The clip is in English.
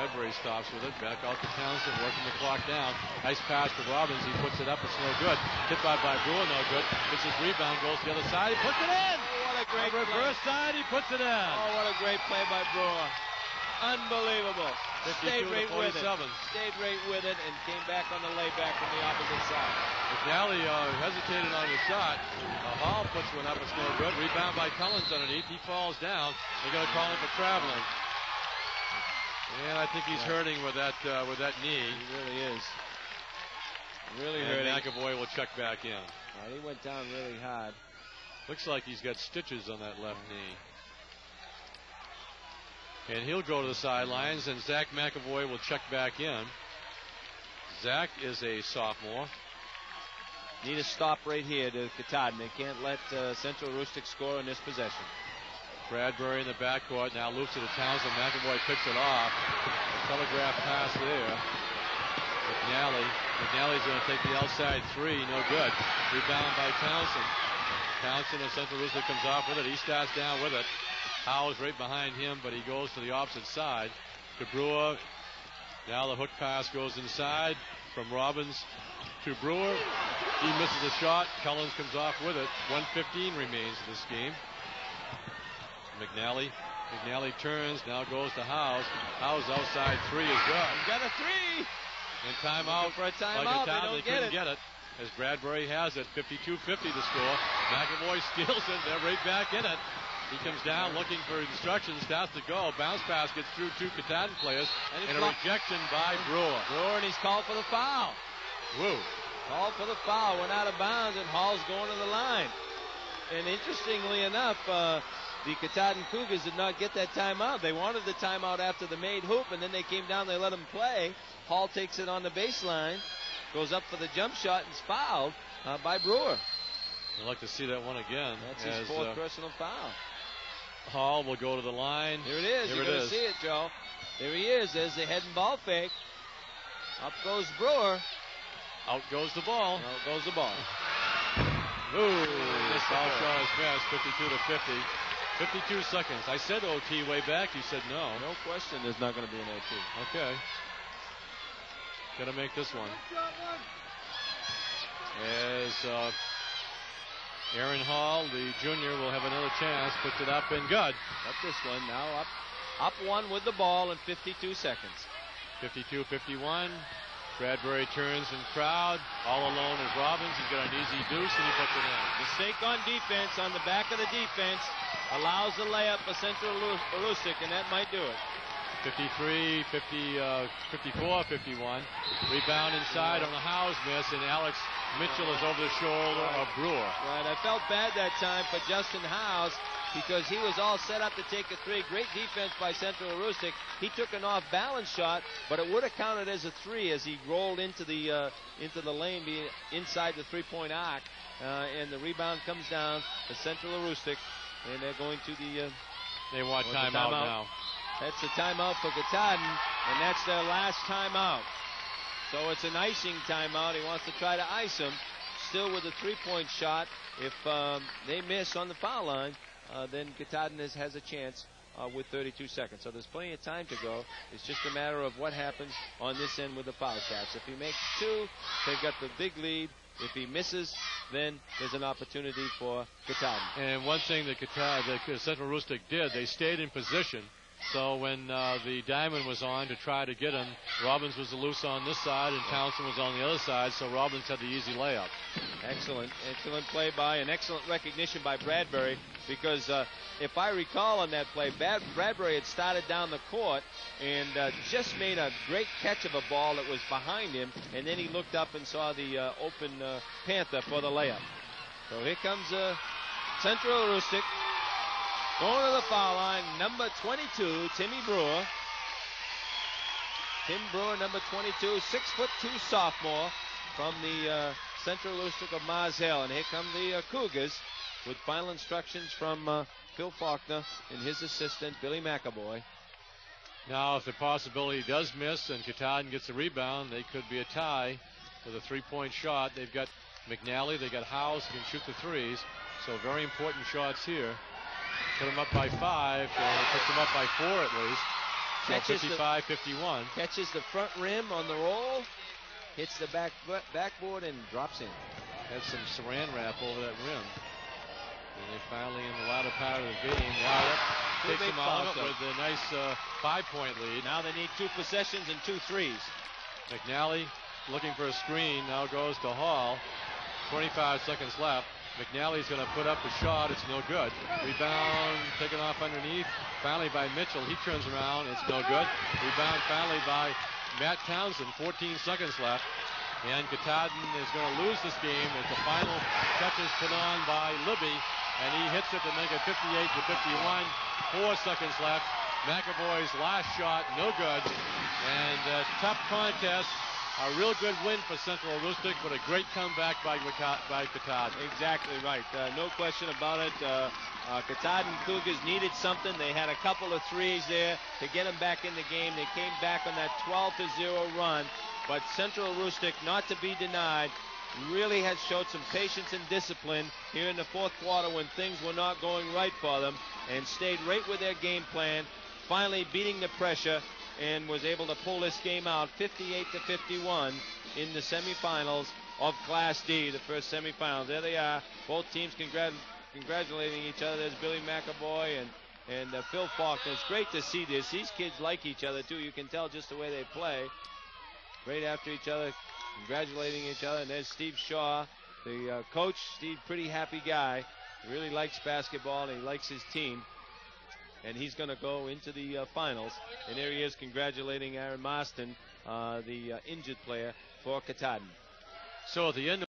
Bradbury stops with it. Back out to Townsend, working the clock down. Nice pass to Robbins. He puts it up. It's no good. Hit by Brewer, no good. Gets his rebound, goes to the other side. He puts it in. Oh, what a great play. Reverse side, he puts it in. Oh, what a great play by Brewer. Unbelievable. Stayed right with it. Stayed right with it and came back on the layback from the opposite side. McNally hesitated on his shot. Hall puts one up. It's no good. Rebound by Collins underneath. He falls down. They're going to call him for traveling. And I think he's hurting with that knee. He really is. Really hurting. McAvoy will check back in. He went down really hard. Looks like he's got stitches on that left knee. And he'll go to the sidelines, and Zach McAvoy will check back in. Zach is a sophomore. Need a stop right here to Katahdin. They can't let Central Rustic score in this possession. Bradbury in the backcourt, now loops it to Townsend. McAvoy picks it off. A telegraph pass there. McNally's going to take the outside three, no good. Rebound by Townsend. Townsend of Central Rustic comes off with it. He starts down with it. Howe's right behind him, but he goes to the opposite side. To Brewer. Now the hook pass goes inside from Robbins to Brewer. He misses a shot. Collins comes off with it. 1:15 remains in this game. McNally turns, now goes to Howe's. Howe's outside three is good. He's got a three. And timeout. For a timeout, they couldn't get it. As Bradbury has it, 52-50 to score. McAvoy steals it. They're right back in it. He comes down looking for instructions, starts to go. Bounce pass gets through two Katahdin players. And a rejection by Brewer. And he's called for the foul. Woo. Called for the foul. Went out of bounds, and Hall's going to the line. And interestingly enough, the Katahdin Cougars did not get that timeout. They wanted the timeout after the made hoop, and then they came down, they let him play. Hall takes it on the baseline, goes up for the jump shot, and is fouled by Brewer. I'd like to see that one again. That's his fourth personal foul. Hall will go to the line. Here it is. You're going to see it, Joe. There he is. There's the head and ball fake. Up goes Brewer. Out goes the ball. Out goes the ball. Ooh, this foul shot is missed. 52-50. 52 seconds. I said OT way back. You said no. No question there's not going to be an OT. Okay. Got to make this one. As Aaron Hall, the junior, will have another chance. Puts it up and good. Up this one. Now up one with the ball in 52 seconds. 52-51. Bradbury turns and crowd. All alone is Robbins. He's got an easy deuce, and he puts it in. Mistake on defense, on the back of the defense. Allows the layup for Central Rustic, and that might do it. 53, 54, 51. Rebound inside on the Howe's miss, and Alex Mitchell is over the shoulder of Brewer. Right, I felt bad that time for Justin Howe's because he was all set up to take a three. Great defense by Central Rustic. He took an off-balance shot, but it would have counted as a three as he rolled into the lane inside the three-point arc, and the rebound comes down to Central Rustic, and they're going to the. They want timeout now. That's the timeout for Katahdin, and that's their last timeout. So it's an icing timeout. He wants to try to ice him. Still with a three-point shot. If they miss on the foul line, then Katahdin has a chance with 32 seconds. So there's plenty of time to go. It's just a matter of what happens on this end with the foul shots. If he makes two, they've got the big lead. If he misses, then there's an opportunity for Katahdin. And one thing that Central Rustic did, they stayed in position. So when the diamond was on to try to get him, Robbins was loose on this side and Townsend was on the other side, so Robbins had the easy layup. Excellent play by, and excellent recognition by Bradbury, because if I recall on that play, Bradbury had started down the court and just made a great catch of a ball that was behind him, and then he looked up and saw the open Panther for the layup. So here comes Central Rustic. Going to the foul line, number 22, Timmy Brewer. Tim Brewer, number 22, 6'2" sophomore from the Central Rustic of Mars Hill. And here come the Cougars with final instructions from Phil Faulkner and his assistant, Billy McAvoy. Now, if the possibility does miss and Katahdin gets a rebound, they could be a tie with a three-point shot. They've got McNally, they've got House who can shoot the threes. So very important shots here. Put them up by 5, or put them up by 4 at least. So 55-51. Catches the front rim on the roll, hits the backboard, and drops in. Had some saran wrap over that rim. And they finally, in the latter part of the game, now that takes them out with a nice 5-point lead. Now they need 2 possessions and 2 threes. McNally looking for a screen, now goes to Hall. 25 seconds left. McNally's going to put up a shot. It's no good. Rebound taken off underneath. Finally by Mitchell. He turns around. It's no good. Rebound finally by Matt Townsend. 14 seconds left. And Katahdin is going to lose this game as the final touch is put on by Libby. And he hits it to make it 58-51. 4 seconds left. McAvoy's last shot, no good. And a tough contest. A real good win for Central Aroostook, but a great comeback by Katahdin. Exactly right. No question about it. Katahdin Cougars needed something. They had a couple of threes there to get them back in the game. They came back on that 12-0 run. But Central Aroostook, not to be denied, really has showed some patience and discipline here in the fourth quarter when things were not going right for them, and stayed right with their game plan, finally beating the pressure, and was able to pull this game out 58-51 in the semifinals of Class D, the first semifinals. There they are, both teams congratulating each other. There's Billy McAvoy and Phil Faulkner. It's great to see this. These kids like each other too. You can tell just the way they play. Right after each other, congratulating each other. And there's Steve Shaw, the coach. Steve, pretty happy guy. Really likes basketball, and he likes his team. And he's going to go into the finals. And there he is congratulating Aaron Marston, the injured player for Katahdin. So at the end